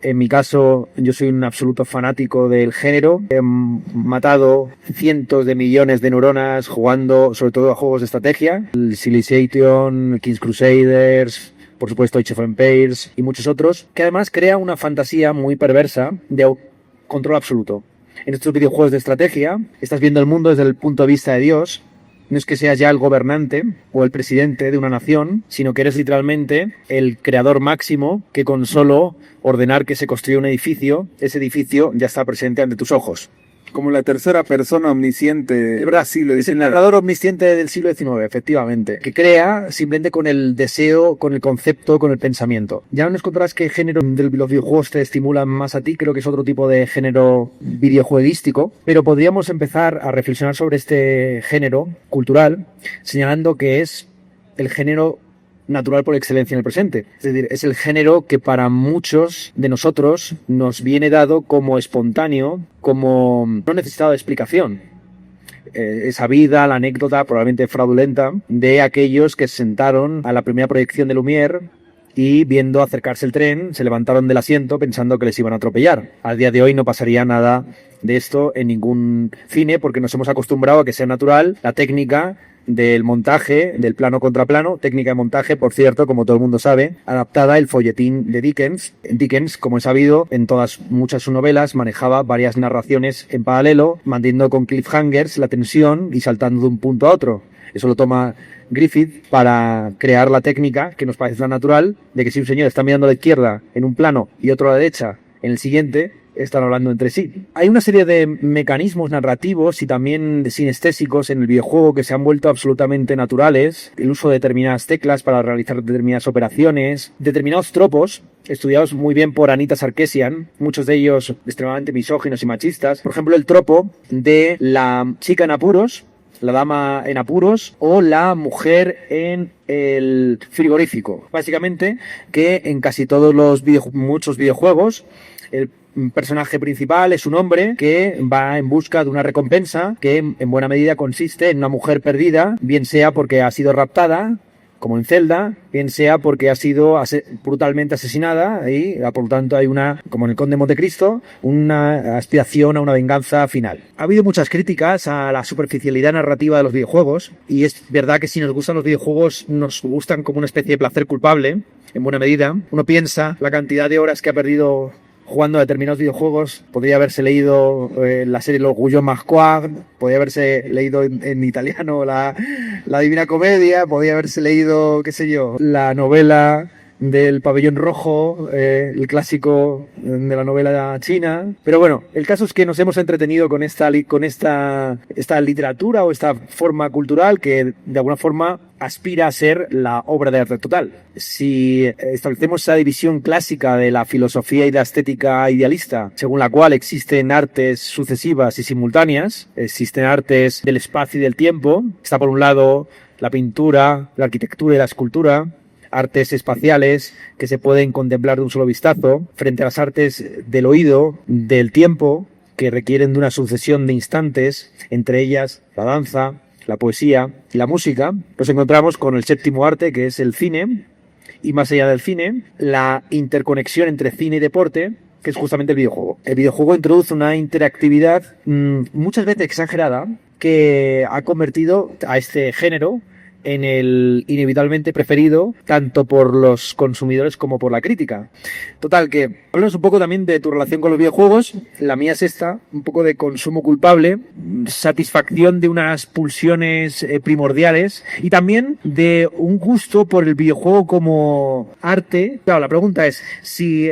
En mi caso, yo soy un absoluto fanático del género. He matado cientos de millones de neuronas jugando sobre todo a juegos de estrategia. El Civilization, King's Crusaders, por supuesto Age of Empires y muchos otros, que además crea una fantasía muy perversa de control absoluto. En estos videojuegos de estrategia estás viendo el mundo desde el punto de vista de Dios. No es que seas ya el gobernante o el presidente de una nación, sino que eres literalmente el creador máximo que con solo ordenar que se construya un edificio, ese edificio ya está presente ante tus ojos. Como la tercera persona omnisciente del siglo XIX. Es el narrador omnisciente del siglo XIX, efectivamente, que crea simplemente con el deseo, con el concepto, con el pensamiento. Ya nos contarás qué género de los videojuegos te estimulan más a ti, creo que es otro tipo de género videojueguístico, pero podríamos empezar a reflexionar sobre este género cultural, señalando que es el género natural por excelencia en el presente. Es decir, es el género que para muchos de nosotros nos viene dado como espontáneo, como no necesitado de explicación. Esa vida, la anécdota probablemente fraudulenta de aquellos que se sentaron a la primera proyección de Lumière y viendo acercarse el tren se levantaron del asiento pensando que les iban a atropellar. Al día de hoy no pasaría nada de esto en ningún cine porque nos hemos acostumbrado a que sea natural la técnica del montaje, del plano contra plano, técnica de montaje, por cierto, como todo el mundo sabe, adaptada el folletín de Dickens. Dickens, como es sabido, en muchas de sus novelas manejaba varias narraciones en paralelo, manteniendo con cliffhangers la tensión y saltando de un punto a otro. Eso lo toma Griffith para crear la técnica que nos parece tan natural de que si un señor está mirando a la izquierda en un plano y otro a la derecha en el siguiente, están hablando entre sí. Hay una serie de mecanismos narrativos y también sinestésicos en el videojuego que se han vuelto absolutamente naturales. El uso de determinadas teclas para realizar determinadas operaciones, determinados tropos estudiados muy bien por Anita Sarkeesian, muchos de ellos extremadamente misóginos y machistas. Por ejemplo, el tropo de la chica en apuros, la dama en apuros o la mujer en el frigorífico. Básicamente que en casi todos los muchos videojuegos el personaje principal es un hombre que va en busca de una recompensa que en buena medida consiste en una mujer perdida, bien sea porque ha sido raptada, como en Zelda, bien sea porque ha sido brutalmente asesinada y por lo tanto hay como en el Conde de Montecristo, una aspiración a una venganza final. Ha habido muchas críticas a la superficialidad narrativa de los videojuegos y es verdad que si nos gustan los videojuegos nos gustan como una especie de placer culpable, en buena medida. Uno piensa la cantidad de horas que ha perdido jugando a determinados videojuegos. Podría haberse leído la serie L'Orgullo Masquad, podría haberse leído en italiano la Divina Comedia, podría haberse leído, qué sé yo, la novela del Pabellón Rojo, el clásico de la novela china. Pero bueno, el caso es que nos hemos entretenido con esta literatura o esta forma cultural que de alguna forma aspira a ser la obra de arte total. Si establecemos esa división clásica de la filosofía y la estética idealista, según la cual existen artes sucesivas y simultáneas, existen artes del espacio y del tiempo, está por un lado la pintura, la arquitectura y la escultura, artes espaciales que se pueden contemplar de un solo vistazo, frente a las artes del oído, del tiempo, que requieren de una sucesión de instantes, entre ellas la danza, la poesía y la música. Nos encontramos con el séptimo arte, que es el cine, y más allá del cine, la interconexión entre cine y deporte, que es justamente el videojuego. El videojuego introduce una interactividad muchas veces exagerada que ha convertido a este género en el inevitablemente preferido tanto por los consumidores como por la crítica. Total, que háblanos un poco también de tu relación con los videojuegos. La mía es esta, un poco de consumo culpable, satisfacción de unas pulsiones primordiales y también de un gusto por el videojuego como arte. Claro, la pregunta es si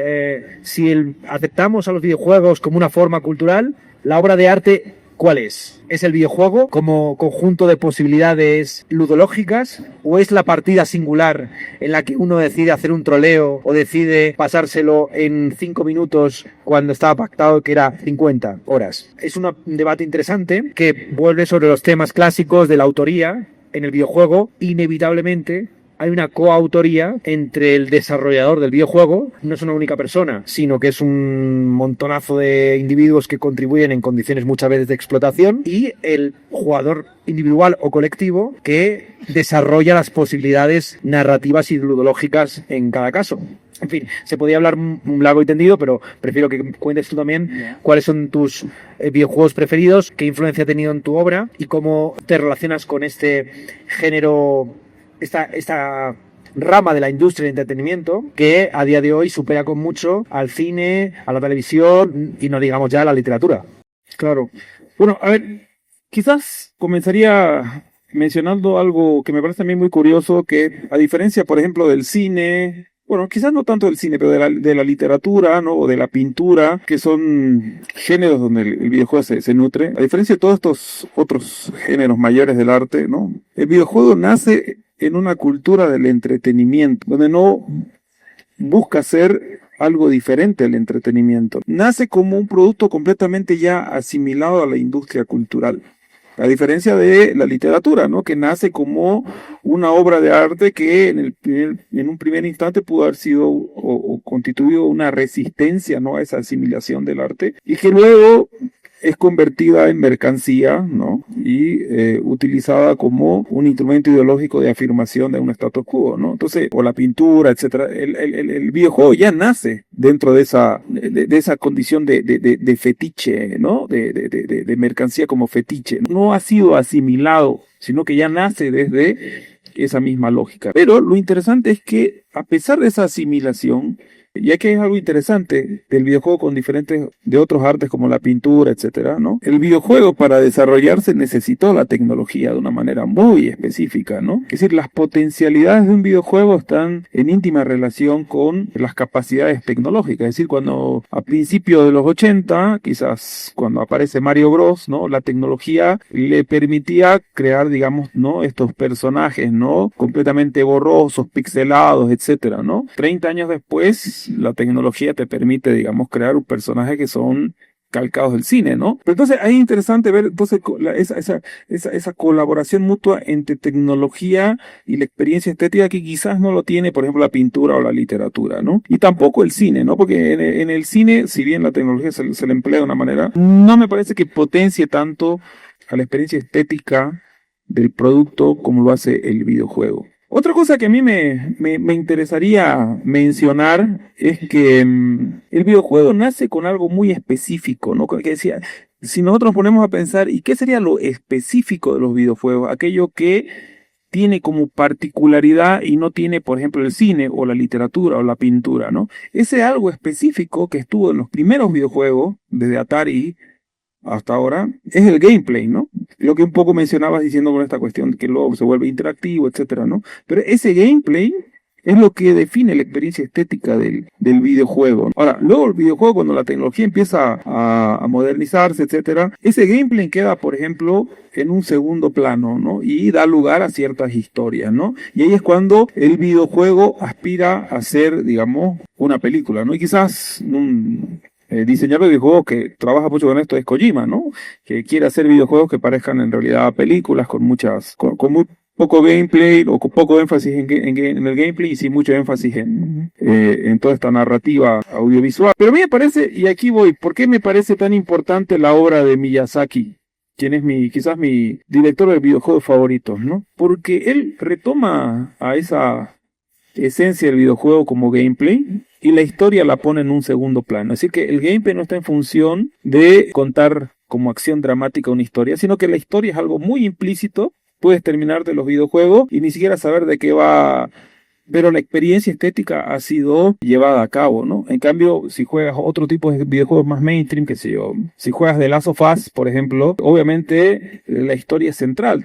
aceptamos a los videojuegos como una forma cultural, la obra de arte, ¿cuál es? ¿Es el videojuego como conjunto de posibilidades ludológicas o es la partida singular en la que uno decide hacer un troleo o decide pasárselo en 5 minutos cuando estaba pactado que era 50 horas? Es un debate interesante que vuelve sobre los temas clásicos de la autoría en el videojuego. Inevitablemente hay una coautoría entre el desarrollador del videojuego, no es una única persona, sino que es un montonazo de individuos que contribuyen en condiciones muchas veces de explotación, y el jugador individual o colectivo que desarrolla las posibilidades narrativas y ludológicas en cada caso. En fin, se podía hablar un largo y tendido, pero prefiero que cuentes tú también cuáles son tus videojuegos preferidos, qué influencia ha tenido en tu obra y cómo te relacionas con este género, esta rama de la industria del entretenimiento que a día de hoy supera con mucho al cine, a la televisión y no digamos ya a la literatura. Claro. Bueno, a ver, quizás comenzaría mencionando algo que me parece a mí muy curioso, que a diferencia, por ejemplo, del cine, bueno, quizás no tanto del cine, pero de la literatura, ¿no? O de la pintura, que son géneros donde el videojuego se nutre. A diferencia de todos estos otros géneros mayores del arte, ¿no? El videojuego nace en una cultura del entretenimiento, donde no busca ser algo diferente al entretenimiento. Nace como un producto completamente ya asimilado a la industria cultural. A diferencia de la literatura, ¿no? Que nace como una obra de arte que en un primer instante pudo haber sido o constituido una resistencia, ¿no? A esa asimilación del arte y que luego es convertida en mercancía, ¿no? Y utilizada como un instrumento ideológico de afirmación de un status quo, ¿no? Entonces, o la pintura, etcétera. El videojuego ya nace dentro de esa condición de fetiche, ¿no? De mercancía como fetiche. No ha sido asimilado, sino que ya nace desde esa misma lógica. Pero lo interesante es que, a pesar de esa asimilación, ya que es algo interesante del videojuego con diferentes de otros artes como la pintura, etcétera, ¿no? El videojuego para desarrollarse necesitó la tecnología de una manera muy específica, ¿no? Es decir, las potencialidades de un videojuego están en íntima relación con las capacidades tecnológicas. Es decir, cuando a principios de los 80, quizás cuando aparece Mario Bros, ¿no? La tecnología le permitía crear, digamos, ¿no? Estos personajes, ¿no? Completamente borrosos, pixelados, etcétera, ¿no? 30 años después, la tecnología te permite, digamos, crear un personaje que son calcados del cine, ¿no? Pero entonces ahí es interesante ver entonces esa colaboración mutua entre tecnología y la experiencia estética que quizás no lo tiene, por ejemplo, la pintura o la literatura, ¿no? Y tampoco el cine, ¿no? Porque en el cine, si bien la tecnología se le emplea de una manera, no me parece que potencie tanto a la experiencia estética del producto como lo hace el videojuego. Otra cosa que a mí me interesaría mencionar es que el videojuego nace con algo muy específico, ¿no? Que decía, si nosotros nos ponemos a pensar, ¿y qué sería lo específico de los videojuegos? Aquello que tiene como particularidad y no tiene, por ejemplo, el cine o la literatura o la pintura, ¿no? Ese algo específico que estuvo en los primeros videojuegos, desde Atari hasta ahora, es el gameplay, ¿no? Lo que un poco mencionabas diciendo con esta cuestión que luego se vuelve interactivo, etcétera, ¿no? Pero ese gameplay es lo que define la experiencia estética del videojuego. Ahora, luego el videojuego, cuando la tecnología empieza a modernizarse, etcétera, ese gameplay queda, por ejemplo, en un segundo plano, ¿no? Y da lugar a ciertas historias, ¿no? Y ahí es cuando el videojuego aspira a ser, digamos, una película, ¿no? Y quizás diseñador de videojuegos que trabaja mucho con esto es Kojima, ¿no? Que quiere hacer videojuegos que parezcan en realidad películas con muy poco gameplay o con poco énfasis en el gameplay y sí mucho énfasis en toda esta narrativa audiovisual. Pero a mí me parece, y aquí voy, ¿por qué me parece tan importante la obra de Miyazaki? Quien es quizás mi director de videojuegos favoritos, ¿no? Porque él retoma a esa esencia del videojuego como gameplay y la historia la pone en un segundo plano. Es decir, que el gameplay no está en función de contar como acción dramática una historia, sino que la historia es algo muy implícito. Puedes terminarte los videojuegos y ni siquiera saber de qué va, pero la experiencia estética ha sido llevada a cabo, ¿no? En cambio, si juegas otro tipo de videojuegos más mainstream, qué sé yo, si juegas The Last of Us, por ejemplo, obviamente la historia es central,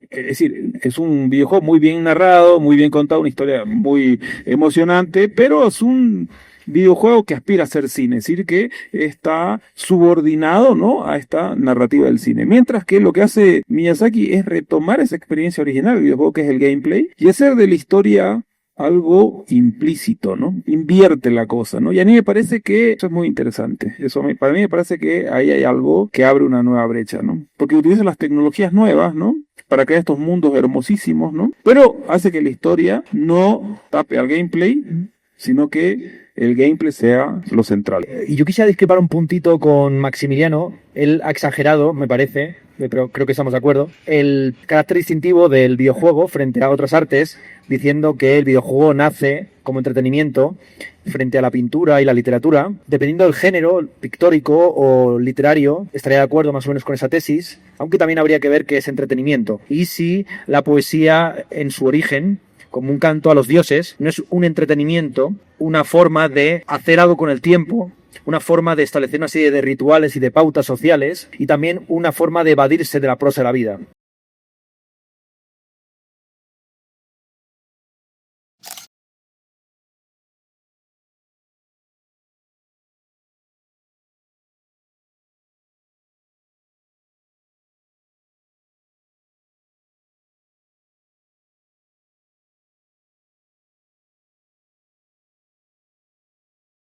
es decir, es un videojuego muy bien narrado, muy bien contado, una historia muy emocionante, pero es un videojuego que aspira a ser cine, es decir, que está subordinado, ¿no? A esta narrativa del cine. Mientras que lo que hace Miyazaki es retomar esa experiencia original del videojuego, que es el gameplay, y hacer de la historia algo implícito, ¿no? Invierte la cosa, ¿no? Y a mí me parece que eso es muy interesante. Para mí me parece que ahí hay algo que abre una nueva brecha, ¿no? Porque utiliza las tecnologías nuevas, ¿no? Para crear estos mundos hermosísimos, ¿no? Pero hace que la historia no tape al gameplay, sino que el gameplay sea lo central. Y yo quisiera discrepar un puntito con Maximiliano. Él ha exagerado, me parece, pero creo que estamos de acuerdo, el carácter distintivo del videojuego frente a otras artes, diciendo que el videojuego nace como entretenimiento frente a la pintura y la literatura. Dependiendo del género pictórico o literario, estaría de acuerdo más o menos con esa tesis, aunque también habría que ver qué es entretenimiento. Y si la poesía en su origen, como un canto a los dioses, no es un entretenimiento, una forma de hacer algo con el tiempo, una forma de establecer una serie de rituales y de pautas sociales, y también una forma de evadirse de la prosa de la vida.